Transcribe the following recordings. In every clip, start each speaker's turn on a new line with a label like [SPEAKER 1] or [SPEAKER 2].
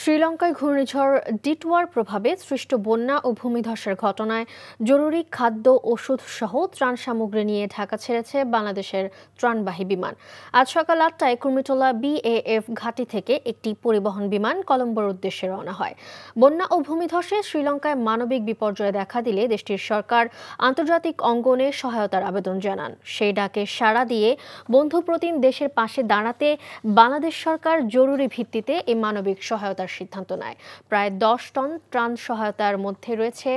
[SPEAKER 1] শ্রীলঙ্কায় ঘূর্ণিঝড় ডিটওয়ার প্রভাবে সৃষ্ট বন্যা ও ভূমিধসের ঘটনায় জরুরি খাদ্য, ওষুধ সহ ত্রাণ সামগ্রী নিয়ে ঢাকা ছেড়েছে বাংলাদেশের ত্রাণবাহী বিমান। আজ সকাল ৮টায় কুর্মিটোলা BAF ঘাঁটি থেকে একটি পরিবহন বিমান কলম্বোর উদ্দেশ্যে রওনা হয়। বন্যা ও ভূমিধসে শ্রীলঙ্কায় মানবিক বিপর্যয় দেখা দিলে দেশটির সরকার আন্তর্জাতিক অঙ্গনে সহায়তার আবেদন জানান। সেই ডাকে সাড়া দিয়ে বন্ধুপ্রতিম দেশের পাশে দাঁড়াতে বাংলাদেশ সরকার জরুরি ভিত্তিতে এই মানবিক সহায়তার সিদ্ধান্ত নেয়। প্রায় 10 টন ত্রাণ সহায়তার মধ্যে রয়েছে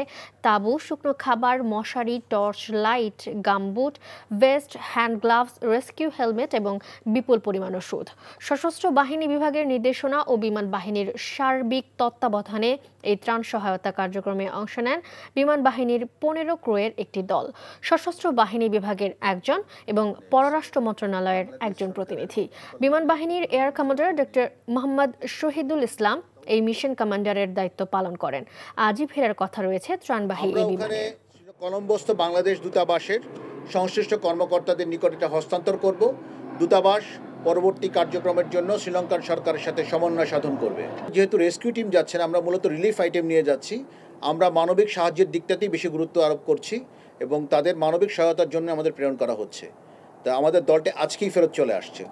[SPEAKER 1] তাঁবু, শুকনো খাবার, মশারি, torch light, gumboot, vest, hand gloves, rescue helmet এবং বিপুল পরিমাণ ওষুধ। সশস্ত্র বাহিনী বিভাগের নির্দেশনা ও বিমান বাহিনীর সার্বিক তত্ত্বাবধানে এই ত্রাণ সহায়তা কার্যক্রমে অংশ নেন বিমান বাহিনীর 15 ক্রুয়ের একটি দল, সশস্ত্র বাহিনী বিভাগের একজন এবং পররাষ্ট্র মন্ত্রণালয়ের একজন প্রতিনিধি। বিমান বাহিনীর air commander doctor Mohammad Shahidul Islam এই মিশন কমান্ডারের দায়িত্ব পালন করেন। আজই ফেরার কথা রয়েছে ত্রাণবাহী এই বিমানে।
[SPEAKER 2] কলম্বোস্থ বাংলাদেশ দূতাবাসের সংশ্লিষ্ট কর্মকর্তাদের নিকট এটা হস্তান্তর করব। দূতাবাস পরবর্তী কার্যক্রমের জন্য শ্রীলঙ্কান সরকারের সাথে সমন্বয় সাধন করবে। যেহেতু রেস্কিউ টিম যাচ্ছে না, আমরা মূলত রিলিফ আইটেম নিয়ে যাচ্ছি। আমরা মানবিক সাহায্যের দিকটাতেই বেশি গুরুত্ব আরোপ করছি এবং তাদের মানবিক সহায়তার জন্য আমাদের প্রেরণ করা হচ্ছে। তা আমাদের দলটি আজকেই ফেরত চলে আসছে।